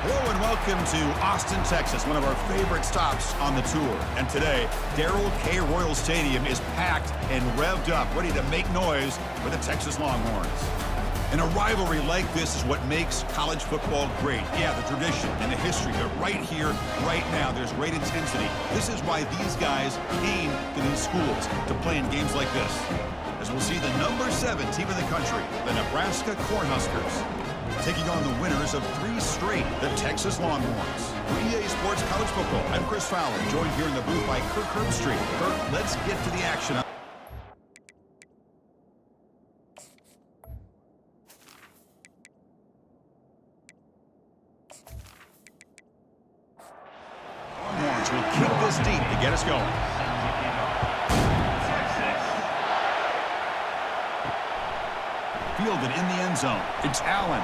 Hello and welcome to Austin, Texas, one of our favorite stops on the tour. And today, Darrell K. Royal Stadium is packed and revved up, ready to make noise for the Texas Longhorns. And a rivalry like this is what makes college football great. Yeah, the tradition and the history, but right here, right now, there's great intensity. This is why these guys came to these schools to play in games like this. As we'll see the number 7 team in the country, the Nebraska Cornhuskers, taking on the winners of 3 straight, the Texas Longhorns. For EA Sports College Football, I'm Chris Fowler, joined here in the booth by Kirk Herbstreit. Kirk, let's get to the action. Longhorns will kick this deep to get us going. Fielded in the end zone. It's Allen.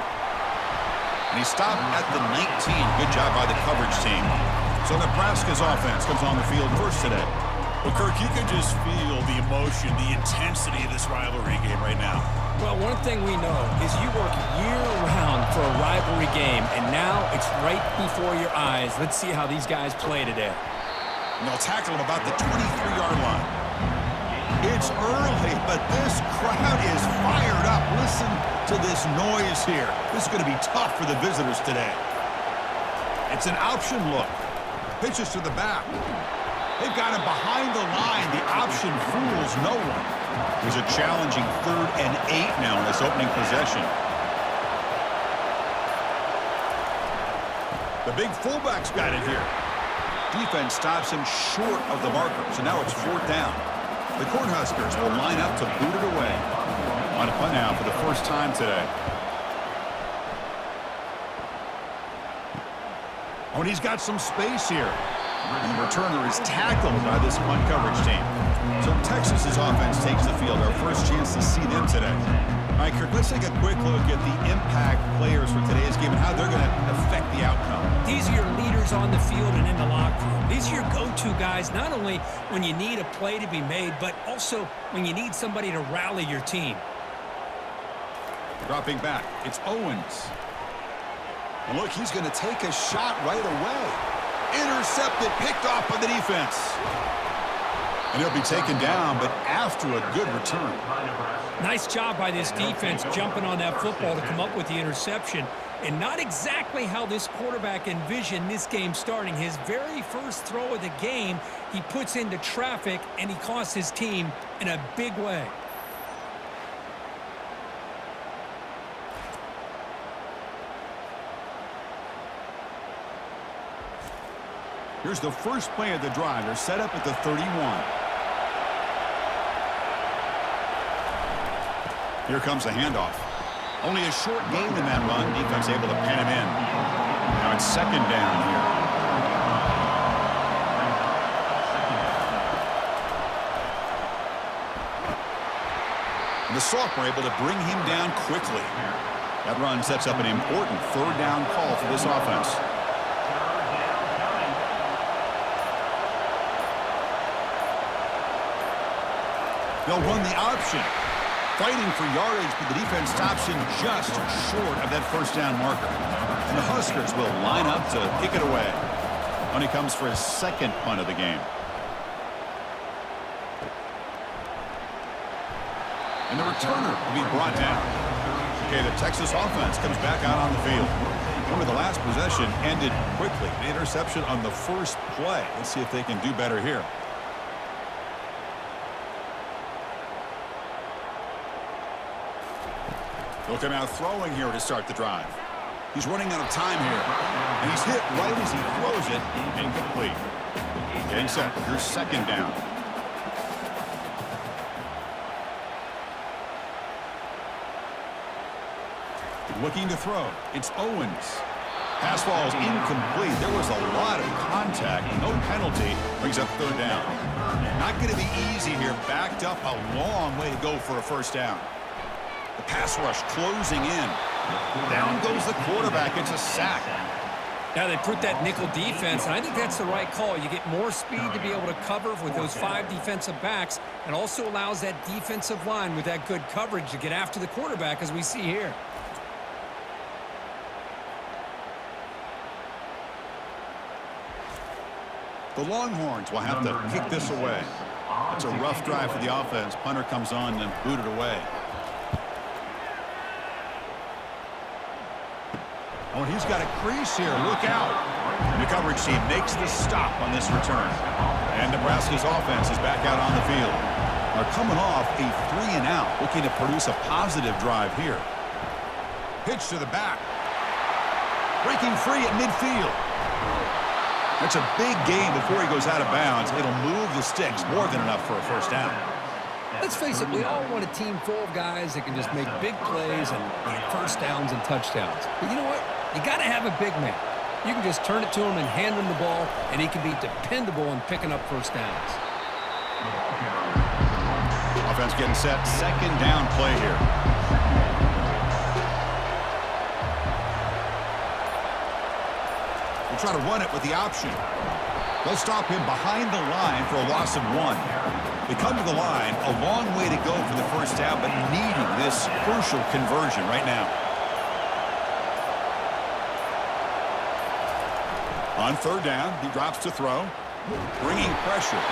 And he stopped at the 19. Good job by the coverage team. So Nebraska's offense comes on the field first today. Well, Kirk, you can just feel the emotion, the intensity of this rivalry game right now. Well, one thing we know is you work year-round for a rivalry game, and now it's right before your eyes. Let's see how these guys play today. And they'll tackle him about the 23-yard line. It's early, but this crowd is fired up. Listen to this noise here. This is going to be tough for the visitors today. It's an option look. Pitches to the back. They've got him behind the line. The option fools no one. There's a challenging 3rd and 8 now in this opening possession. The big fullback's got it here. Defense stops him short of the marker, so now it's 4th down. The Cornhuskers will line up to boot it away. On a punt now for the first time today. Oh, and he's got some space here. And the returner is tackled by this punt coverage team. So Texas's offense takes the field. Our first chance to see them today. All right, Kirk, let's take a quick look at the impact players for today's game and how they're going to affect the outcome. These are your leaders on the field and in the locker room. These are your go-to guys, not only when you need a play to be made, but also when you need somebody to rally your team. Dropping back, it's Owens. And look, he's going to take a shot right away. Intercepted, picked off by the defense. And he'll be taken down, but after a good return. Nice job by this defense jumping on that football to come up with the interception. And not exactly how this quarterback envisioned this game starting. His very first throw of the game, he puts into traffic, and he costs his team in a big way. Here's the first play of the drive. They're set up at the 31. Here comes the handoff. Only a short gain in that run. Defense able to pin him in. Now it's 2nd down here. And the sophomore able to bring him down quickly. That run sets up an important 3rd down call for this offense. They'll run the option. Fighting for yardage, but the defense stops him just short of that 1st down marker. And the Huskers will line up to kick it away when he comes for his 2nd punt of the game. And the returner will be brought down. Okay, the Texas offense comes back out on the field. Remember, the last possession ended quickly. The interception on the first play. Let's see if they can do better here. They'll come out throwing here to start the drive. He's running out of time here. And he's hit right as he throws it. Incomplete. Getting set. Here's 2nd down. Looking to throw. It's Owens. Pass ball is incomplete. There was a lot of contact. No penalty. Brings up 3rd down. Not going to be easy here. Backed up a long way to go for a 1st down. The pass rush closing in. Down goes the quarterback. It's a sack. Now they put that nickel defense, and I think that's the right call. You get more speed to be able to cover with those 5 defensive backs, and also allows that defensive line with that good coverage to get after the quarterback, as we see here. The Longhorns will have to kick this away. It's a rough drive for the offense. Punter comes on and booted away. Oh, he's got a crease here. Look out. The coverage team makes the stop on this return. And Nebraska's offense is back out on the field. They're coming off a 3-and-out, looking to produce a positive drive here. Pitch to the back. Breaking free at midfield. That's a big gain before he goes out of bounds. It'll move the sticks more than enough for a first down. Let's face it, we all want a team full of guys that can just make big plays and get first downs and touchdowns. But you know what? You got to have a big man. You can just turn it to him and hand him the ball, and he can be dependable in picking up first downs. Offense getting set. Second down play here. We'll try to run it with the option. They'll stop him behind the line for a loss of 1. They come to the line, a long way to go for the first down, but needing this crucial conversion right now. On third down, he drops to throw, bringing pressure.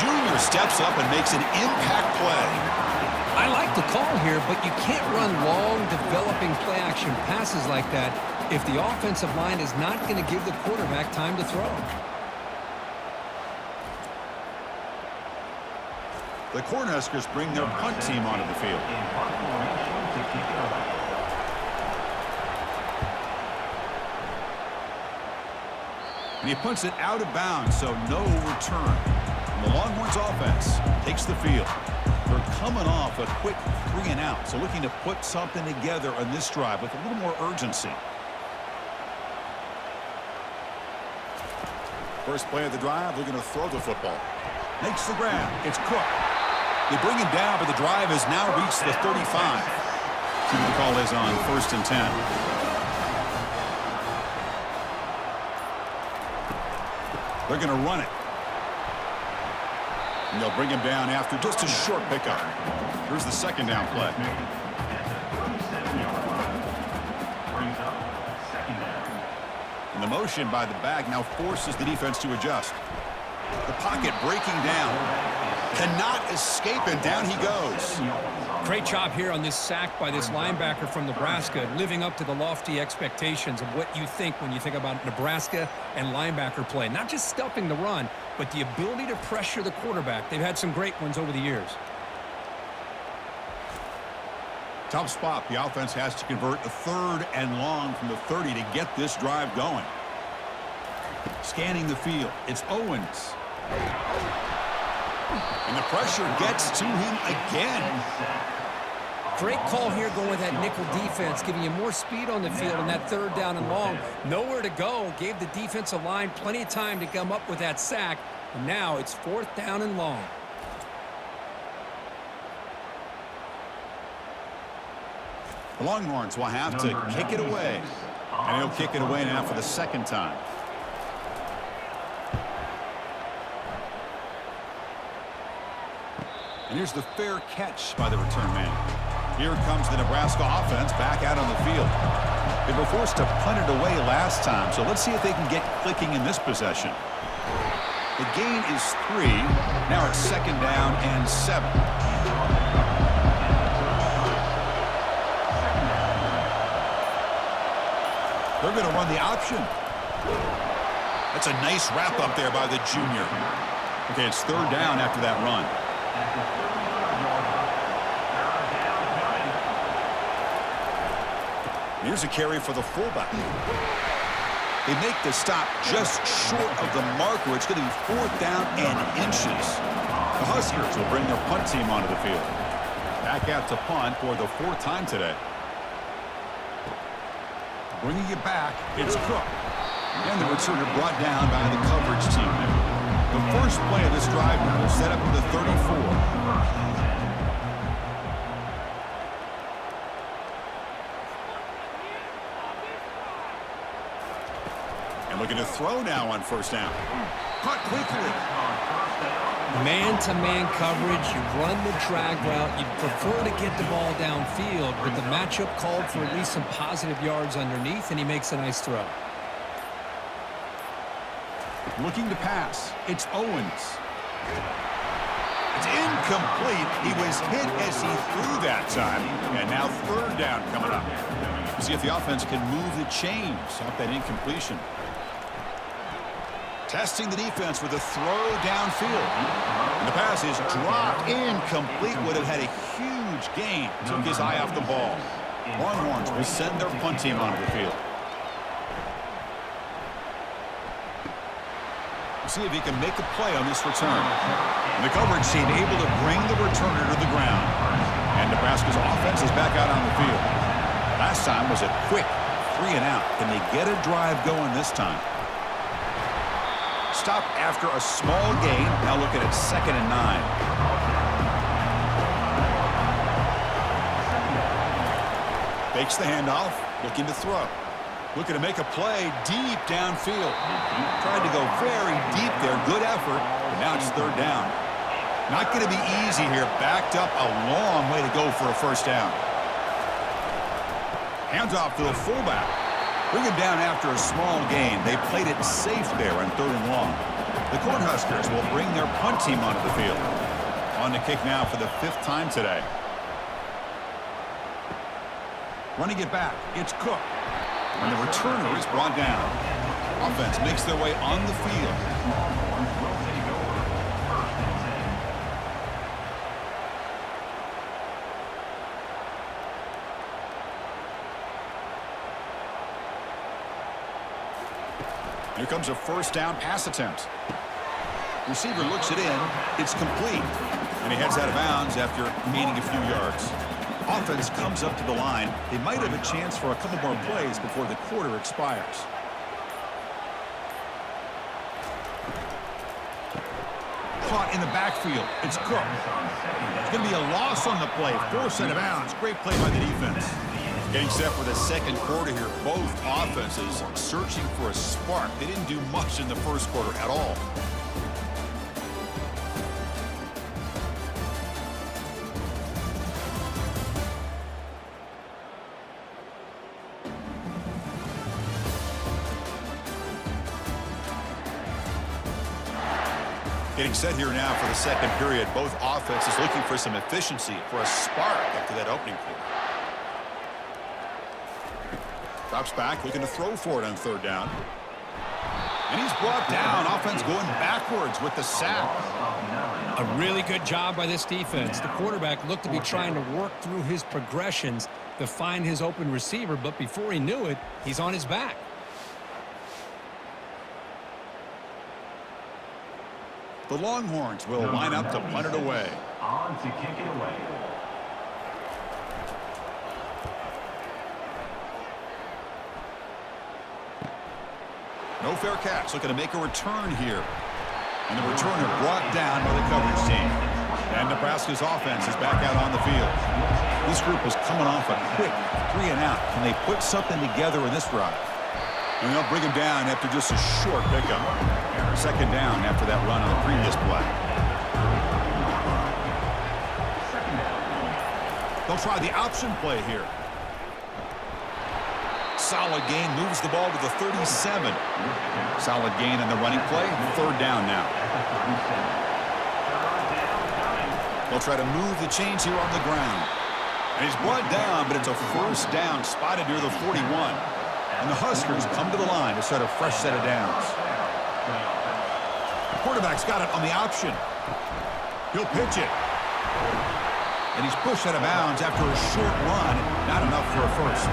Junior steps up and makes an impact play. I like the call here, but you can't run long, developing play-action passes like that if the offensive line is not going to give the quarterback time to throw. The Cornhuskers bring their punt team onto the field. And he punts it out of bounds, so no return. And the Longhorns offense takes the field. They're coming off a quick 3-and-out, so looking to put something together on this drive with a little more urgency. First play of the drive, they're going to throw the football. Makes the grab. It's Cook. They bring him down, but the drive has now reached the 35. See what the call is on 1st and 10. They're going to run it. And they'll bring him down after just a short pickup. Here's the second down play. And the motion by the back now forces the defense to adjust. The pocket breaking down. Cannot escape, and down he goes. Great job here on this sack by this linebacker from Nebraska, living up to the lofty expectations of what you think when you think about Nebraska and linebacker play. Not just stuffing the run, but the ability to pressure the quarterback. They've had some great ones over the years. Tough spot. The offense has to convert a 3rd and long from the 30 to get this drive going. Scanning the field. It's Owens. And the pressure gets to him again. Great call here going with that nickel defense, giving you more speed on the field on that 3rd down and long. Nowhere to go. Gave the defensive line plenty of time to come up with that sack. And now it's 4th down and long. The Longhorns will have to kick it away. And he'll kick it away now for the 2nd time. And here's the fair catch by the return man. Here comes the Nebraska offense back out on the field. They were forced to punt it away last time, so let's see if they can get clicking in this possession. The gain is 3. Now it's 2nd down and 7. They're going to run the option. That's a nice wrap up there by the junior. Okay, it's 3rd down after that run. Here's a carry for the fullback. They make the stop just short of the marker. It's going to be 4th down and inches. The Huskers will bring their punt team onto the field. Back out to punt for the 4th time today. Bringing it back, it's Cook. And the returner brought down by the coverage team. The first play of this drive now is set up for the 34. Looking to throw now on 1st down. Caught quickly. Man-to-man coverage, you run the drag route, you'd prefer to get the ball downfield, but the matchup called for at least some positive yards underneath, and he makes a nice throw. Looking to pass. It's Owens. It's incomplete. He was hit as he threw that time. And now third down coming up. See if the offense can move the chains off that incompletion. Testing the defense with a throw downfield. And the pass is dropped. Incomplete. Would have had a huge gain. Took his eye off the ball. Longhorns will send their punt team onto the field. We'll see if he can make a play on this return. And the coverage team able to bring the returner to the ground. And Nebraska's offense is back out on the field. Last time was a quick 3 and out. Can they get a drive going this time? Stop after a small gain. Now looking at 2nd and 9. Fakes the handoff. Looking to throw. Looking to make a play deep downfield. Tried to go very deep there. Good effort. But now it's third down. Not going to be easy here. Backed up a long way to go for a first down. Hands off to the fullback. Bring him down after a small gain. They played it safe there on 3rd and long. The Cornhuskers will bring their punt team onto the field. On the kick now for the 5th time today. Running it back. It's Cook. And the returner is brought down. Offense makes their way on the field. Here comes a first down pass attempt. Receiver looks it in. It's complete. And he heads out of bounds after gaining a few yards. Offense comes up to the line. They might have a chance for a couple more plays before the quarter expires. Caught in the backfield. It's Cook. It's going to be a loss on the play. Forced out of bounds. Great play by the defense. Getting set for the second quarter here. Both offenses searching for a spark. They didn't do much in the first quarter at all. Getting set here now for the second period. Both offenses looking for some efficiency, for a spark after that opening quarter. Drops back, looking to throw for it on 3rd down. And he's brought down. Offense going backwards with the sack. A really good job by this defense. The quarterback looked to be trying to work through his progressions to find his open receiver, but before he knew it, he's on his back. The Longhorns will line up to punt it away. On to kick it away. No fair catch. Looking to make a return here. And the returner brought down by the coverage team. And Nebraska's offense is back out on the field. This group is coming off a quick 3 and out. Can they put something together in this drive? And they'll bring him down after just a short pickup. 2nd down after that run on the previous play. They'll try the option play here. Solid gain, moves the ball to the 37. Solid gain on the running play. 3rd down now. They'll try to move the chains here on the ground. And he's brought down, but it's a first down spotted near the 41. And the Huskers come to the line to start a fresh set of downs. The quarterback's got it on the option. He'll pitch it. And he's pushed out of bounds after a short run. Not enough for a first.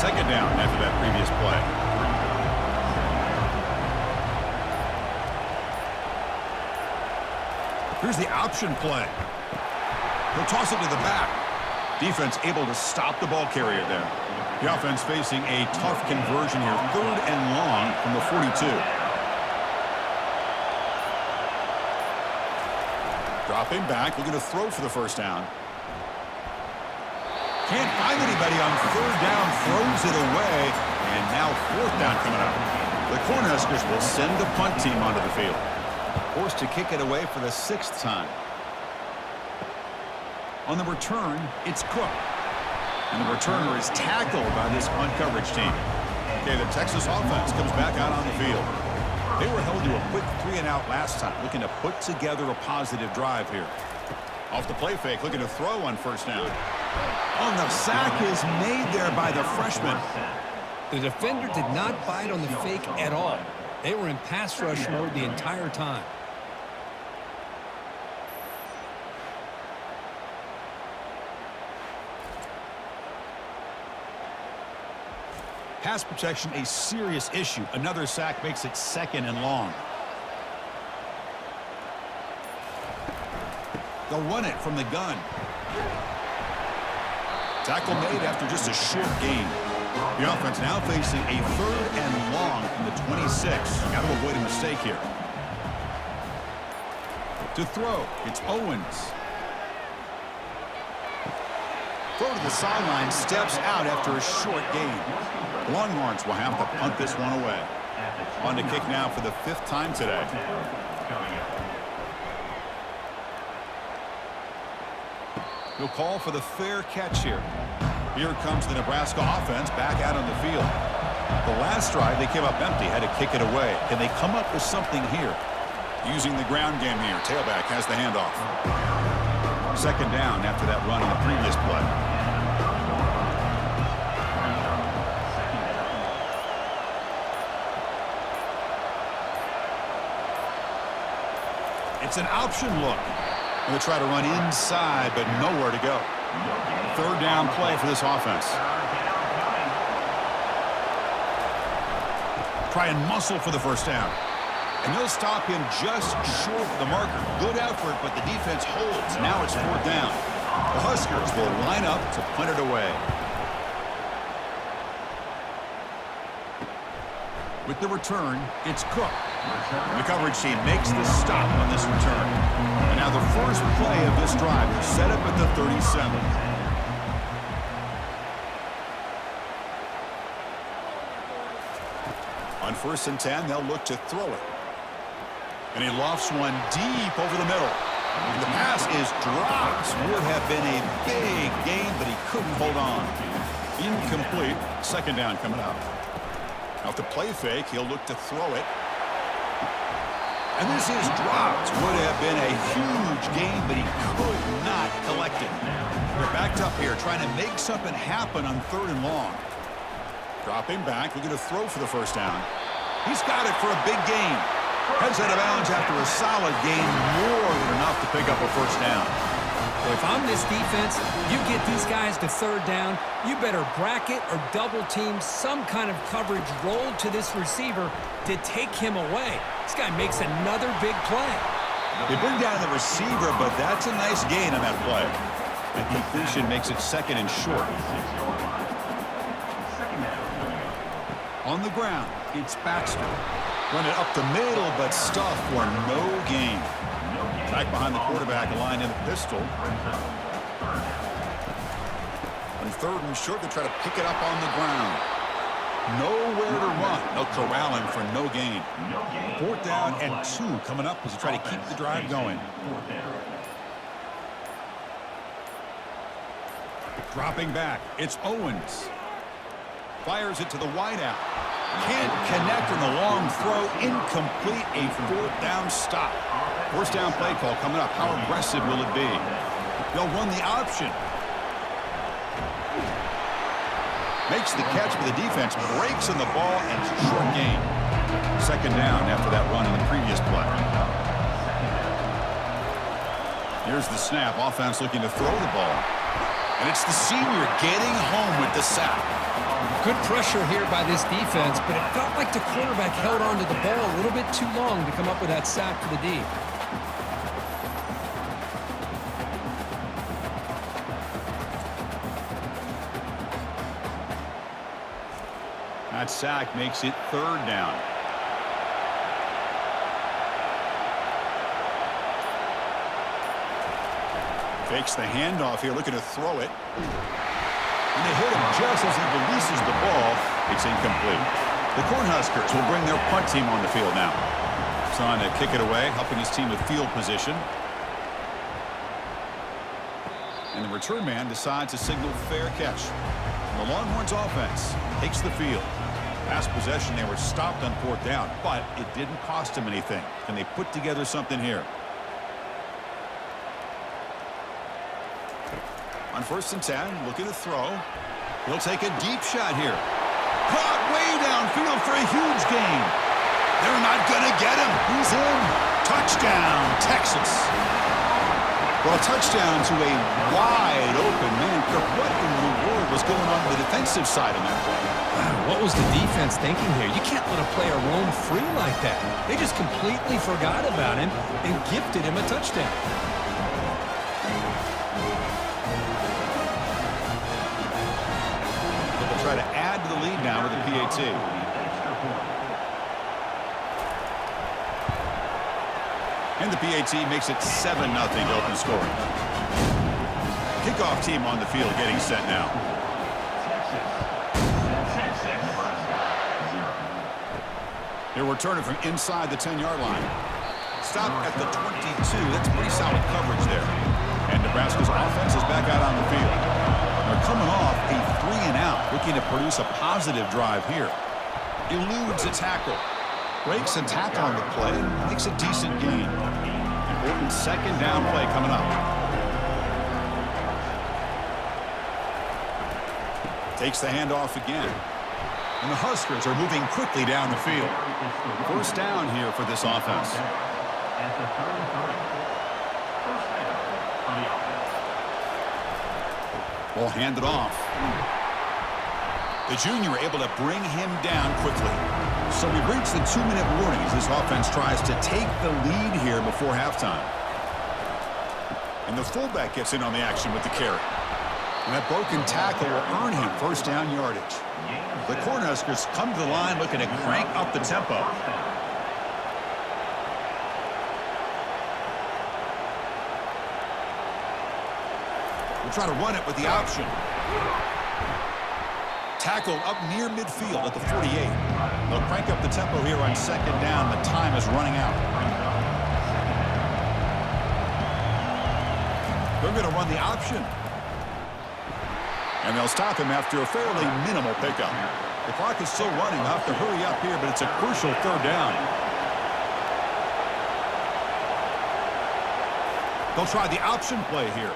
2nd down after that previous play. Here's the option play. He'll toss it to the back. Defense able to stop the ball carrier there. The offense facing a tough conversion here. 3rd and long from the 42. Dropping back, looking to throw for the first down. Can't find anybody on 3rd down, throws it away, and now 4th down coming up. The Cornhuskers will send the punt team onto the field. Forced to kick it away for the 6th time. On the return, it's Cook. And the returner is tackled by this punt coverage team. Okay, the Texas offense comes back out on the field. They were held to a quick 3-and-out last time, looking to put together a positive drive here. Off the play fake, looking to throw on first down. Oh, and the sack is made there by the freshman. The defender did not bite on the fake at all. They were in pass rush mode the entire time. Pass protection, a serious issue. Another sack makes it 2nd and long. They'll run it from the gun. Tackle made after just a short gain. The offense now facing a 3rd and long from the 26. Got to avoid a mistake here. To throw, it's Owens. Throw to the sideline, steps out after a short gain. The Longhorns will have to punt this one away. On to kick now for the 5th time today. He'll call for the fair catch here. Here comes the Nebraska offense back out on the field. The last drive, they came up empty, had to kick it away. Can they come up with something here? Using the ground game here. Tailback has the handoff. 2nd down after that run on the previous play. It's an option look. They'll try to run inside, but nowhere to go. 3rd down play for this offense. Try and muscle for the first down. And they'll stop him just short of the marker. Good effort, but the defense holds. Now it's 4th down. The Huskers will line up to punt it away. With the return, it's Cook. The coverage team makes the stop on this return. And now the first play of this drive is set up at the 37. On 1st and 10, they'll look to throw it. And he lofts one deep over the middle. And the pass is dropped. Would have been a big gain, but he couldn't hold on. Incomplete. 2nd down coming up. Off the play fake, he'll look to throw it. And this is dropped. Would have been a huge gain, but he could not collect it. They're backed up here, trying to make something happen on 3rd and long. Dropping back, looking to throw for the first down. He's got it for a big gain. Heads out of bounds after a solid gain, more than enough to pick up a first down. Well, if I'm this defense, you get these guys to 3rd down, you better bracket or double team some kind of coverage rolled to this receiver to take him away. This guy makes another big play. They bring down the receiver, but that's a nice gain on that play. And completion makes it 2nd and short. On the ground, it's Baxter. Run it up the middle, but stuffed for no gain. Back behind the quarterback, line in the pistol. On 3rd and short, they try to pick it up on the ground. Nowhere to run. They'll corral him for no gain. 4th down and 2 coming up as they try to keep the drive going. Dropping back, it's Owens. Fires it to the wideout. Can't connect on the long throw. Incomplete. A 4th down stop. 1st down play call coming up. How aggressive will it be? They'll run the option. Makes the catch, but the defense breaks on the ball and it's a short gain. 2nd down after that run in the previous play. Here's the snap. Offense looking to throw the ball. And it's the senior getting home with the sack. Good pressure here by this defense, but it felt like the quarterback held on to the ball a little bit too long to come up with that sack for the D. That sack makes it 3rd down. Fakes the handoff here, looking to throw it. And they hit him just as he releases the ball. It's incomplete. The Cornhuskers will bring their punt team on the field now. It's on to kick it away, helping his team with field position. And the return man decides to signal fair catch. The Longhorns offense takes the field. Last possession, they were stopped on 4th down, but it didn't cost them anything. Can they put together something here? On 1st and 10, looking to throw. He'll take a deep shot here. Caught way downfield for a huge gain. They're not going to get him. He's in. Touchdown, Texas. Well, a touchdown to a wide open man. What in the world was going on the defensive side of that play? What was the defense thinking here? You can't let a player roam free like that. They just completely forgot about him and gifted him a touchdown. They'll try to add to the lead now with a PAT. And the PAT makes it 7-0 open scoring. Kickoff team on the field getting set now. They're returning from inside the 10-yard line. Stop at the 22. That's pretty solid coverage there. And Nebraska's offense is back out on the field. They're coming off a 3-and-out, looking to produce a positive drive here. Eludes a tackle. Breaks a tackle on the play, makes a decent gain. Important 2nd down play coming up. Takes the handoff again. And the Huskers are moving quickly down the field. 1st down here for this offense. Ball handed off. The junior able to bring him down quickly. So we've reached the 2-minute warning as this offense tries to take the lead here before halftime. And the fullback gets in on the action with the carry. And that broken tackle will earn him 1st down yardage. The Cornhuskers come to the line looking to crank up the tempo. We'll try to run it with the option. Tackle up near midfield at the 48. They'll crank up the tempo here on 2nd down. The time is running out. They're going to run the option. And they'll stop him after a fairly minimal pickup. The clock is still running. They'll have to hurry up here, but it's a crucial 3rd down. They'll try the option play here.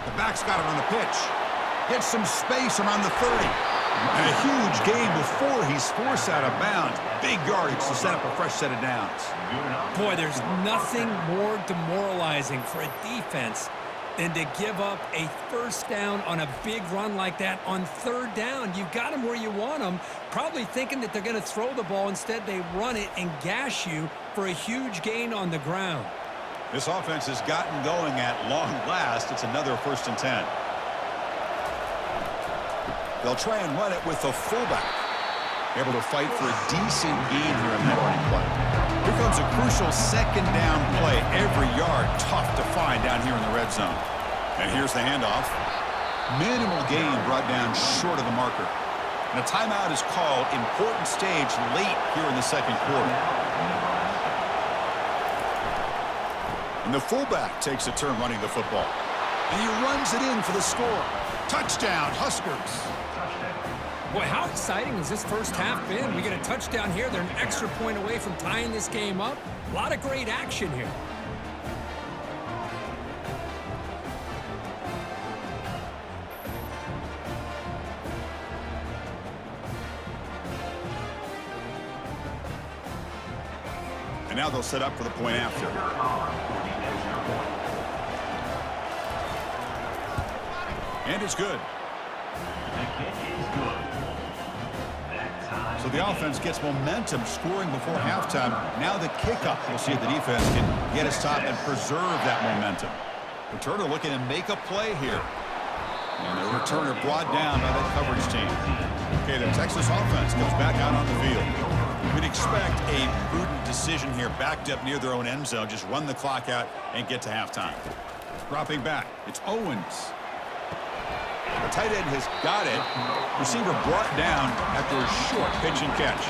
The back's got it on the pitch. Gets some space around the 30. And a huge gain before he's forced out of bounds. Big yardage to set up a fresh set of downs. Boy, there's nothing more demoralizing for a defense than to give up a 1st down on a big run like that on 3rd down. You've got them where you want them, probably thinking that they're going to throw the ball. Instead, they run it and gash you for a huge gain on the ground. This offense has gotten going at long last. It's another 1st and 10. They'll try and run it with the fullback. Able to fight for a decent gain here in that running play. Here comes a crucial 2nd down play. Every yard tough to find down here in the red zone. And here's the handoff. Minimal gain brought down short of the marker. And a timeout is called. Important stage late here in the 2nd quarter. And the fullback takes a turn running the football. And he runs it in for the score. Touchdown, Huskers. Boy, how exciting has this 1st half been? We get a touchdown here. They're an extra point away from tying this game up. A lot of great action here. And now they'll set up for the point after. And it's good. So the offense gets momentum scoring before halftime. Now the kickoff. We'll see if the defense can get a stop and preserve that momentum. Returner looking to make a play here. And the returner brought down by that coverage team. Okay, the Texas offense goes back out on the field. We'd expect a prudent decision here, backed up near their own end zone. Just run the clock out and get to halftime. Dropping back, it's Owens. The tight end has got it. Receiver brought down after a short pitch and catch.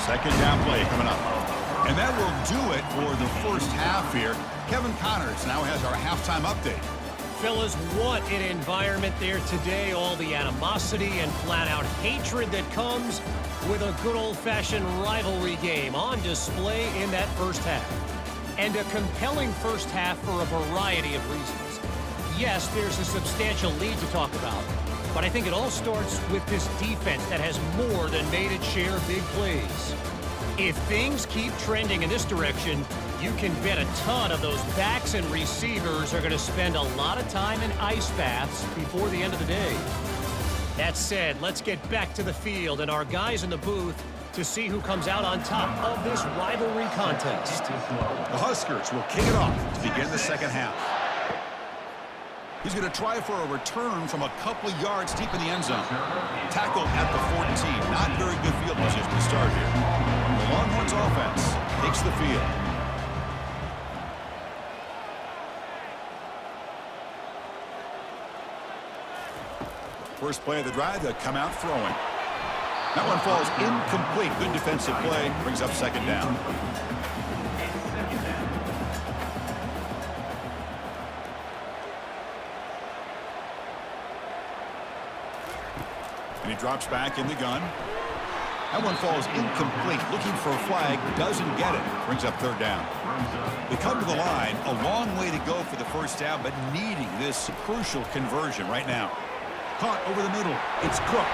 2nd down play coming up. And that will do it for the 1st half here. Kevin Connors now has our halftime update. Fellas, what an environment there today. All the animosity and flat-out hatred that comes with a good old-fashioned rivalry game on display in that first half. And a compelling first half for a variety of reasons. Yes, there's a substantial lead to talk about, but I think it all starts with this defense that has more than made its share of big plays. If things keep trending in this direction, you can bet a ton of those backs and receivers are going to spend a lot of time in ice baths before the end of the day. That said, let's get back to the field and our guys in the booth to see who comes out on top of this rivalry contest. The Huskers will kick it off to begin the second half. He's going to try for a return from a couple of yards deep in the end zone. Tackled at the 14. Not very good field position to start here. The Longhorns offense takes the field. First play of the drive, they'll come out throwing. That one falls incomplete. Good defensive play. Brings up second down. And he drops back in the gun. That one falls incomplete. Looking for a flag. Doesn't get it. Brings up third down. They come to the line. A long way to go for the first down, but needing this crucial conversion right now. Caught over the middle. It's Cook.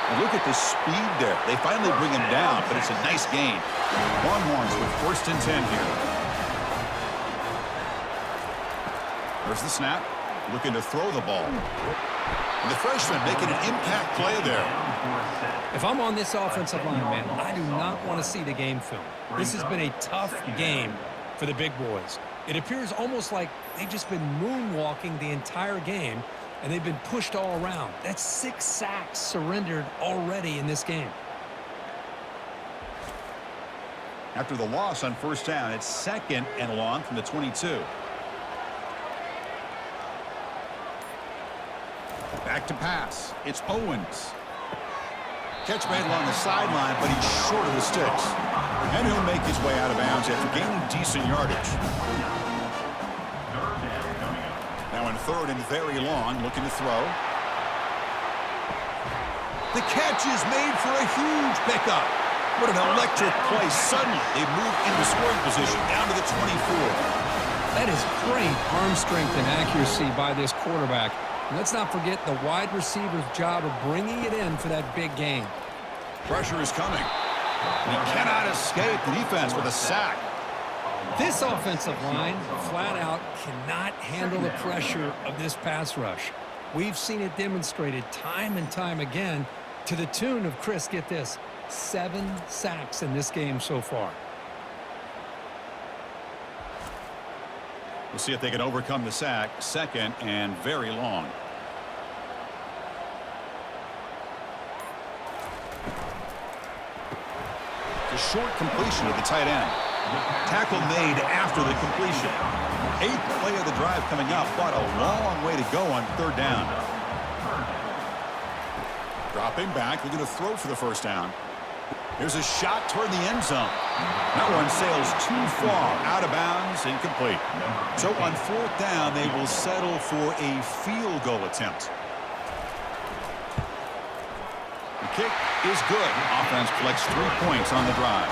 And look at the speed there. They finally bring him down, but it's a nice gain. Longhorns with first and 10 here. There's the snap. Looking to throw the ball. And the freshman making an impact play there. If I'm on this offensive line, man, I do not want to see the game film. This has been a tough game for the big boys. It appears almost like they've just been moonwalking the entire game, and they've been pushed all around. That's 6 sacks surrendered already in this game. After the loss on first down, it's second and long from the 22. Back to pass. It's Owens. Catch made along the sideline, but he's short of the sticks. And he'll make his way out of bounds after gaining decent yardage. Now in third and very long, looking to throw. The catch is made for a huge pickup. What an electric play. Suddenly, they move into scoring position down to the 24. That is great arm strength and accuracy by this quarterback. And let's not forget the wide receiver's job of bringing it in for that big gain. Pressure is coming. And he cannot escape the defense with a sack. This offensive line, flat out, cannot handle the pressure of this pass rush. We've seen it demonstrated time and time again to the tune of, Chris, get this, 7 sacks in this game so far. We'll see if they can overcome the sack. Second and very long. The short completion of the tight end. Tackle made after the completion. 8th play of the drive coming up, but a long way to go on third down. Dropping back, looking to throw for the first down. Here's a shot toward the end zone. That one sails too far, out of bounds, incomplete. So on fourth down, they will settle for a field goal attempt. The kick is good. Offense collects 3 points on the drive.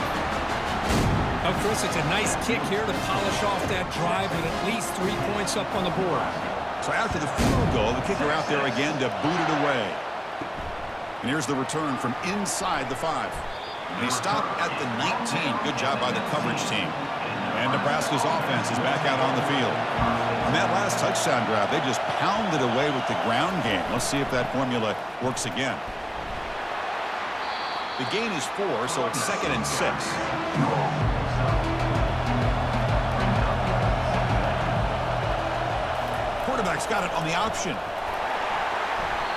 Of course, it's a nice kick here to polish off that drive with at least 3 points up on the board. So after the field goal, the kicker out there again to boot it away. And here's the return from inside the 5. And he stopped at the 19. Good job by the coverage team. And Nebraska's offense is back out on the field. On that last touchdown drive, they just pounded away with the ground game. Let's see if that formula works again. The gain is 4, so it's second and 6. Quarterback's got it on the option.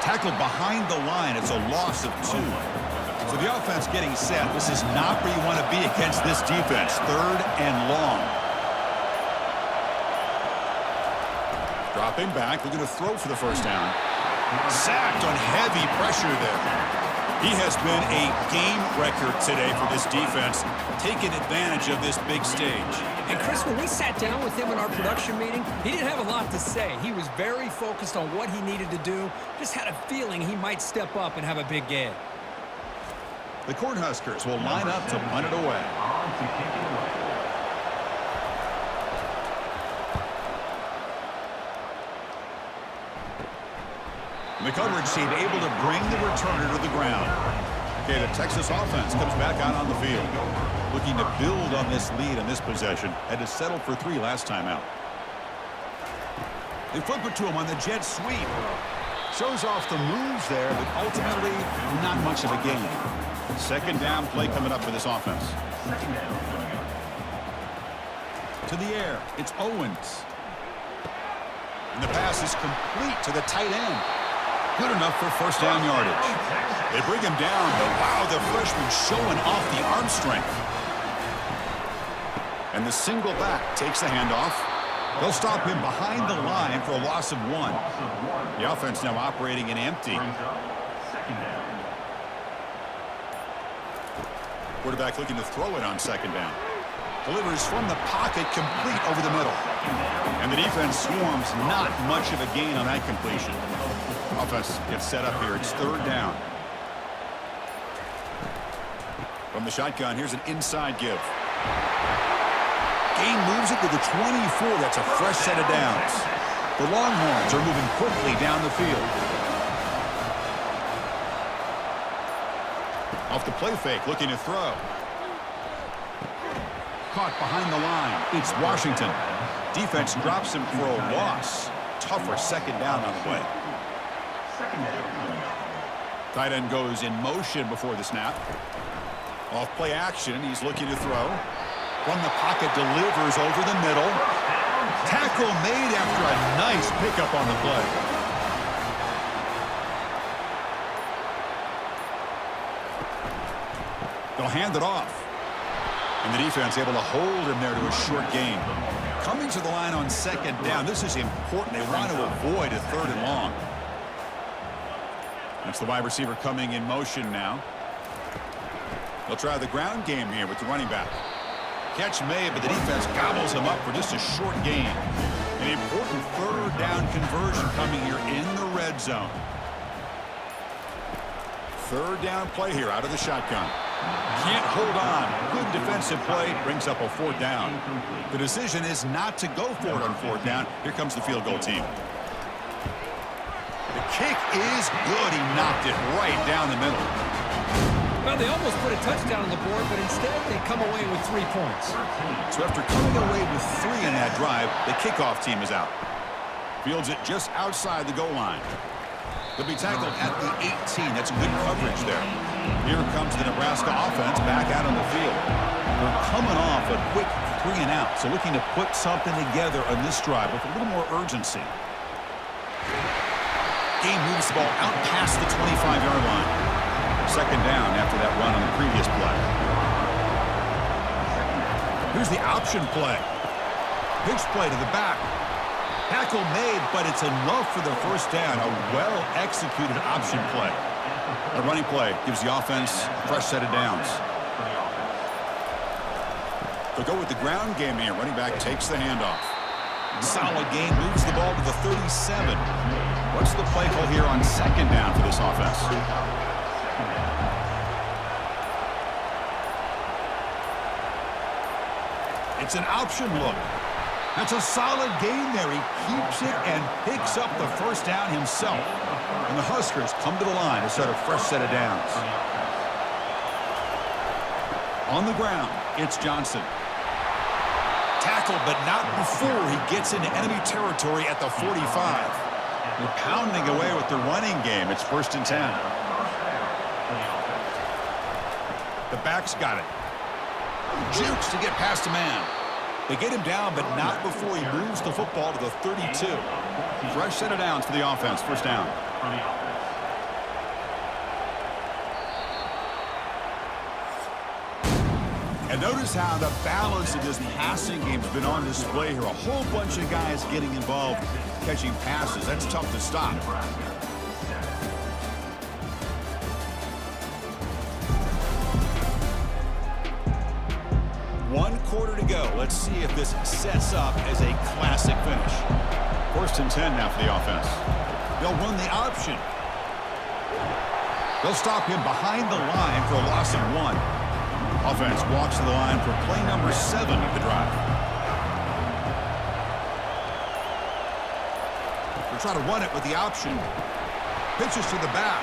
Tackled behind the line. It's a loss of 2. So the offense getting set. This is not where you want to be against this defense. Third and long. Dropping back. Looking to throw for the first down. Sacked on heavy pressure there. He has been a game wrecker today for this defense, taking advantage of this big stage. And Chris, when we sat down with him in our production meeting, he didn't have a lot to say. He was very focused on what he needed to do. Just had a feeling he might step up and have a big game. The Cornhuskers will line up to punt it away. On to kick it away. The coverage team able to bring the returner to the ground. Okay, the Texas offense comes back out on the field. Looking to build on this lead in this possession. Had to settle for 3 last time out. They flip it to him on the jet sweep. Shows off the moves there, but ultimately not much of a gain. Second down play coming up for this offense. To the air, it's Owens. And the pass is complete to the tight end. Good enough for first down yardage. They bring him down, but wow, the freshman showing off the arm strength. And the single back takes the handoff. They'll stop him behind the line for a loss of 1. The offense now operating in empty. Quarterback looking to throw it on second down. Delivers from the pocket, complete over the middle. And the defense swarms, not much of a gain on that completion. Offense gets set up here. It's third down. From the shotgun, here's an inside give. Gain moves it to the 24. That's a fresh set of downs. The Longhorns are moving quickly down the field. Off the play fake, looking to throw. Caught behind the line. It's Washington. Defense drops him for a loss. Tougher second down on the way. Tight end goes in motion before the snap. Off play action, he's looking to throw. From the pocket, delivers over the middle. Tackle made after a nice pickup on the play. They'll hand it off. And the defense able to hold him there to a short gain. Coming to the line on second down. This is important. They want to avoid a third and long. That's the wide receiver coming in motion now. They'll try the ground game here with the running back. Catch made, but the defense gobbles him up for just a short gain. An important third down conversion coming here in the red zone. Third down play here out of the shotgun. Can't hold on. Good defensive play. Brings up a fourth down. The decision is not to go for it on fourth down. Here comes the field goal team. The kick is good. He knocked it right down the middle. Well, they almost put a touchdown on the board, but instead they come away with 3 points. So after coming away with 3 in that drive, the kickoff team is out. Fields it just outside the goal line. They'll be tackled at the 18. That's good coverage there. Here comes the Nebraska offense back out on the field. They're coming off a quick 3 and out, so looking to put something together on this drive with a little more urgency. Game moves the ball out past the 25-yard line. Second down after that run on the previous play. Here's the option play. Pitch play to the back. Tackle made, but it's enough for the first down. A well-executed option play. A running play gives the offense a fresh set of downs. They'll go with the ground game here. Running back takes the handoff. Solid gain, moves the ball to the 37. What's the play call here on second down for this offense? It's an option look. That's a solid gain there. He keeps it and picks up the first down himself. And the Huskers come to the line to set a fresh set of downs. On the ground, it's Johnson. Tackled, but not before he gets into enemy territory at the 45. They're pounding away with the running game. It's 1st and 10. The back's got it. Jukes to get past a man. They get him down, but not before he moves the football to the 32. Fresh set of downs for the offense. First down. And notice how the balance of this passing game has been on display here. A whole bunch of guys getting involved, catching passes. That's tough to stop. 1 quarter to go. Let's see if this sets up as a classic finish. 1st and 10 now for the offense. They'll run the option. They'll stop him behind the line for a loss of 1. Offense walks to the line for play number 7 of the drive. They'll try to run it with the option. Pitches to the back.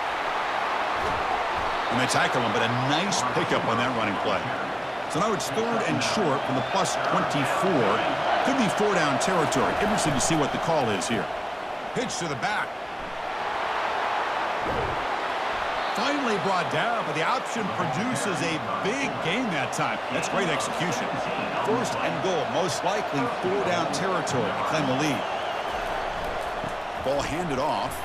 And they tackle him, but a nice pickup on that running play. So now it's 3rd and short from the plus 24. Could be 4-down territory. Interesting to see what the call is here. Pitch to the back. Finally brought down, but the option produces a big gain that time. That's great execution. 1st and goal, most likely 4-down territory to claim the lead. Ball handed off.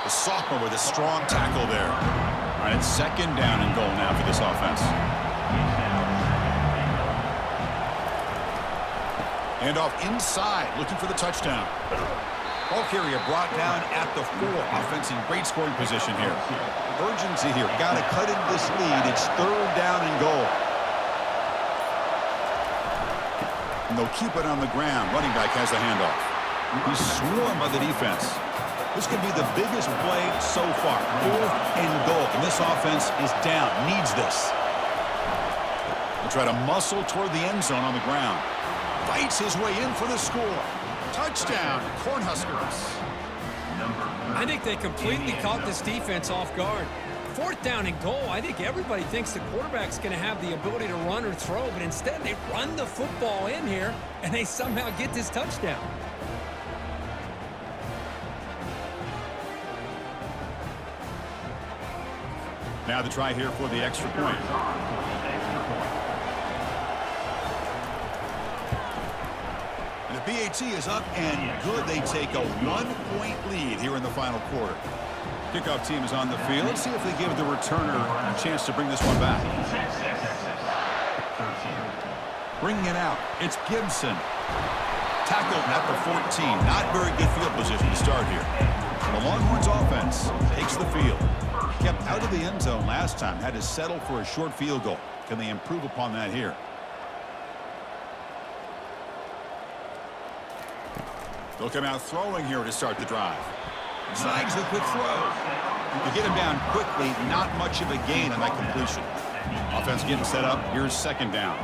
The sophomore with a strong tackle there. All right, it's 2nd down and goal now for this offense. Hand off inside, looking for the touchdown. Ball carrier brought down at the 4. Offense in great scoring position here. Urgency here. Got to cut in this lead. It's 3rd down and goal. And they'll keep it on the ground. Running back has the handoff. He's swarmed by the defense. This could be the biggest play so far. 4th and goal. And this offense is down. Needs this. They'll try to muscle toward the end zone on the ground. Fights his way in for the score. Touchdown, Cornhuskers. I think they completely caught this defense off guard. 4th down and goal. I think everybody thinks the quarterback's going to have the ability to run or throw, but instead they run the football in here, and they somehow get this touchdown. Now the try here for the extra point. And the BAT is up and good. They take a 1-point lead here in the final quarter. Kickoff team is on the field. Let's see if they give the returner a chance to bring this one back. Bringing it out. It's Gibson. Tackled at the 14. Not very good field position to start here. The Longhorns offense takes the field. Kept out of the end zone last time. Had to settle for a short field goal. Can they improve upon that here? They'll come out throwing here to start the drive. Snags the quick throw. To get him down quickly, not much of a gain on that completion. Offense getting set up. Here's 2nd down.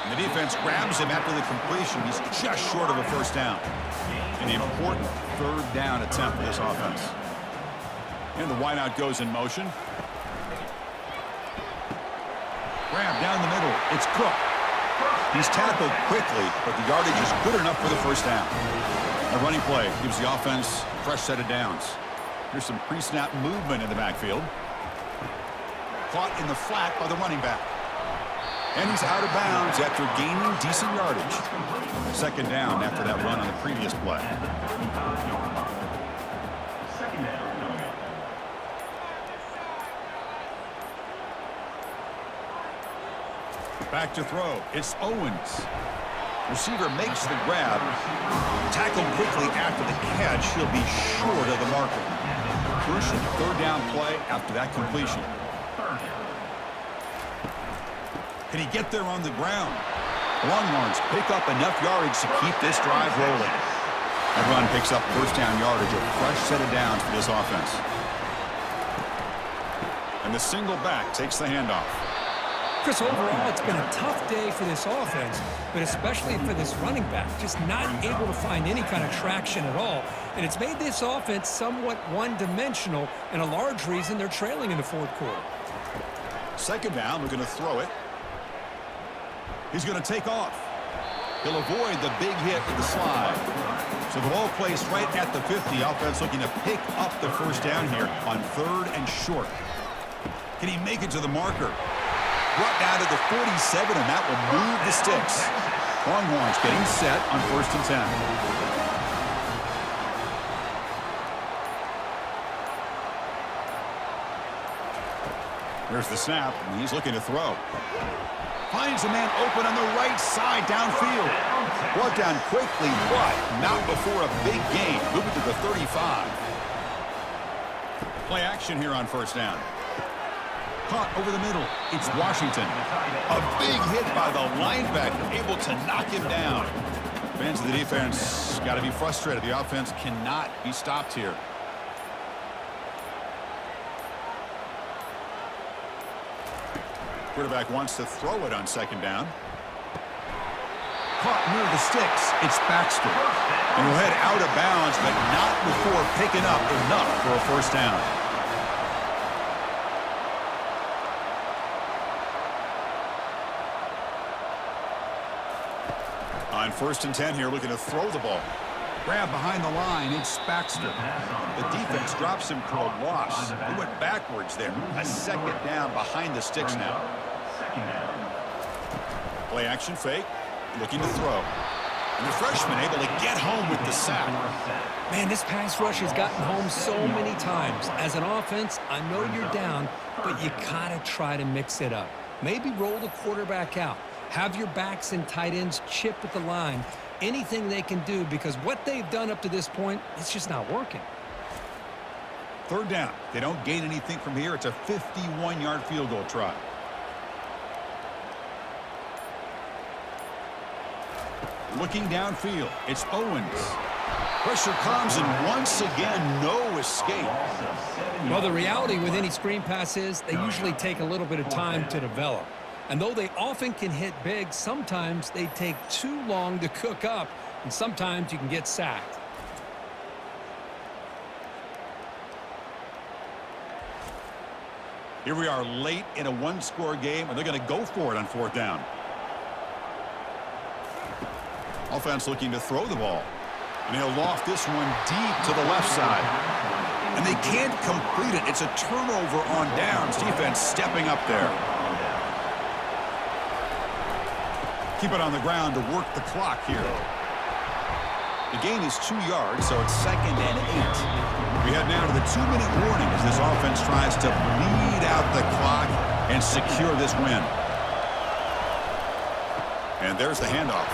And the defense grabs him after the completion. He's just short of a 1st down. An important 3rd down attempt for this offense. And the wideout goes in motion. Grab down the middle. It's Cook. He's tackled quickly, but the yardage is good enough for the 1st down. A running play gives the offense a fresh set of downs. Here's some pre-snap movement in the backfield. Caught in the flat by the running back. And he's out of bounds after gaining decent yardage. 2nd down after that run on the previous play. Back to throw. It's Owens. Receiver makes the grab. Tackled quickly after the catch. He'll be short of the marker. Crucial 3rd down play after that completion. Can he get there on the ground? Longhorns pick up enough yardage to keep this drive rolling. That run picks up 1st down yardage. A fresh set of downs for this offense. And the single back takes the handoff. Chris, overall, it's been a tough day for this offense, but especially for this running back, just not able to find any kind of traction at all. And it's made this offense somewhat one-dimensional, and a large reason they're trailing in the 4th quarter. 2nd down, they're going to throw it. He's going to take off. He'll avoid the big hit with the slide. So the ball placed right at the 50. Offense looking to pick up the 1st down here on 3rd and short. Can he make it to the marker? Brought down to the 47, and that will move the sticks. Longhorns getting set on 1st and 10. Here's the snap, and he's looking to throw. Finds a man open on the right side downfield. Brought down quickly, but not before a big gain. Moving to the 35. Play action here on first down. Caught over the middle. It's Washington. A big hit by the linebacker, able to knock him down. Fans of the defense got to be frustrated. The offense cannot be stopped here. Quarterback wants to throw it on second down. Caught near the sticks. It's Baxter. And he'll head out of bounds, but not before picking up enough for a first down. On 1st and 10 here, looking to throw the ball. Grab behind the line, it's Baxter. The defense drops him for a loss. He went backwards there. A second down behind the sticks now. Play action fake, looking to throw. And the freshman able to get home with the sack. Man, this pass rush has gotten home so many times. As an offense, I know you're down, but you gotta try to mix it up. Maybe roll the quarterback out. Have your backs and tight ends chip at the line. Anything they can do, because what they've done up to this point, it's just not working. Third down. They don't gain anything from here. It's a 51-yard field goal try. Looking downfield, it's Owens. Pressure comes, and once again, no escape. Well, the reality with any screen pass is they usually take a little bit of time to develop. And though they often can hit big, sometimes they take too long to cook up, and sometimes you can get sacked. Here we are late in a one-score game, and they're going to go for it on 4th down. Offense looking to throw the ball. And he'll loft this one deep to the left side. And they can't complete it. It's a turnover on downs. Defense stepping up there. Keep it on the ground to work the clock here. The gain is 2 yards, so it's 2nd and 8. We head now to the 2-minute warning as this offense tries to bleed out the clock and secure this win. And there's the handoff.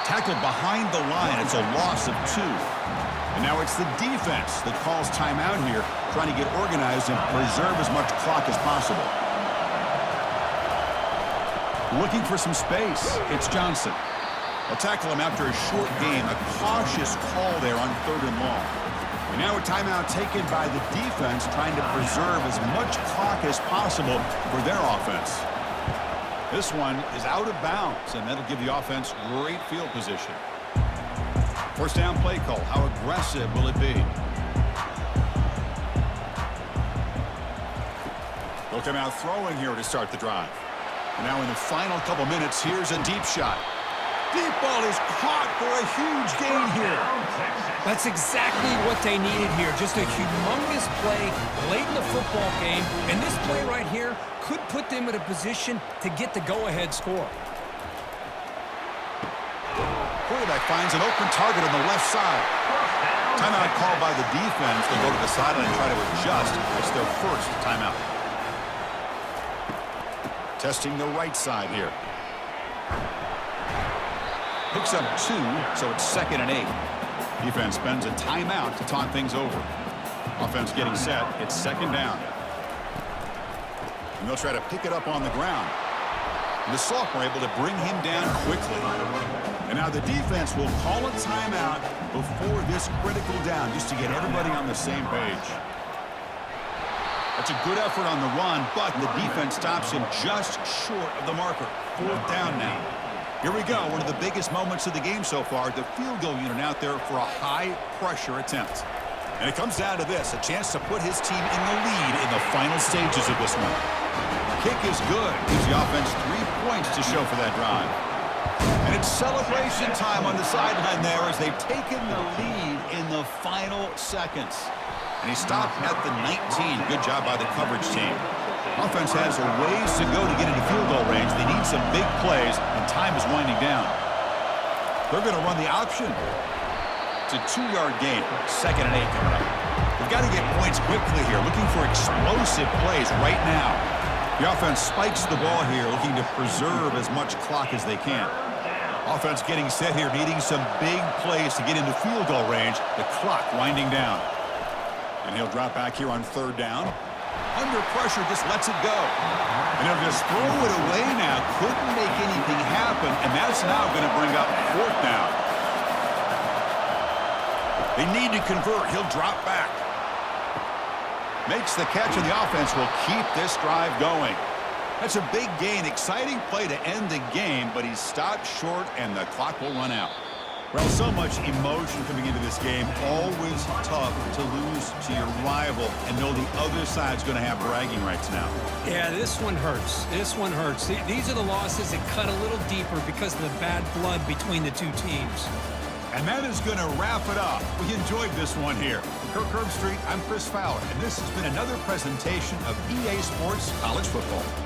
Tackled behind the line. It's a loss of 2. And now it's the defense that calls timeout here, trying to get organized and preserve as much clock as possible. Looking for some space. It's Johnson. They'll tackle him after a short game. A cautious call there on 3rd and long. And now a timeout taken by the defense, trying to preserve as much clock as possible for their offense. This one is out of bounds, and that'll give the offense great field position. First down play call. How aggressive will it be? They'll come out throwing here to start the drive. And now in the final couple minutes, here's a deep shot. Deep ball is caught for a huge gain here. That's exactly what they needed here. Just a humongous play late in the football game. And this play right here could put them in a position to get the go-ahead score. Quarterback finds an open target on the left side. Timeout called by the defense. They'll go to the sideline and try to adjust. It's their first timeout. Testing the right side here. Picks up 2, so it's 2nd and 8. Defense spends a timeout to talk things over. Offense getting set. It's 2nd down. And they'll try to pick it up on the ground. And the sophomore able to bring him down quickly. And now the defense will call a timeout before this critical down, just to get everybody on the same page. That's a good effort on the run, but the defense stops him just short of the marker. 4th down now. Here we go, one of the biggest moments of the game so far. The field goal unit out there for a high-pressure attempt. And it comes down to this, a chance to put his team in the lead in the final stages of this one. Kick is good. Gives the offense 3 points to show for that drive. And it's celebration time on the sideline there as they've taken the lead in the final seconds. And he stopped at the 19. Good job by the coverage team. Offense has a ways to go to get into field goal range. They need some big plays, and time is winding down. They're going to run the option. It's a 2-yard gain. 2nd and 8 coming up. They've got to get points quickly here, looking for explosive plays right now. The offense spikes the ball here, looking to preserve as much clock as they can. Offense getting set here, needing some big plays to get into field goal range. The clock winding down. And he'll drop back here on 3rd down. Under pressure, just lets it go. And he'll just throw it away now. Couldn't make anything happen, and that's now going to bring up 4th down. They need to convert. He'll drop back. Makes the catch, and the offense will keep this drive going. That's a big gain. Exciting play to end the game, but he's stopped short, and the clock will run out. Well, so much emotion coming into this game. Always tough to lose to your rival and know the other side's going to have bragging rights now. Yeah, this one hurts. This one hurts. These are the losses that cut a little deeper because of the bad blood between the two teams. And that is going to wrap it up. We enjoyed this one here. From Kirk Street, I'm Chris Fowler, and this has been another presentation of EA Sports College Football.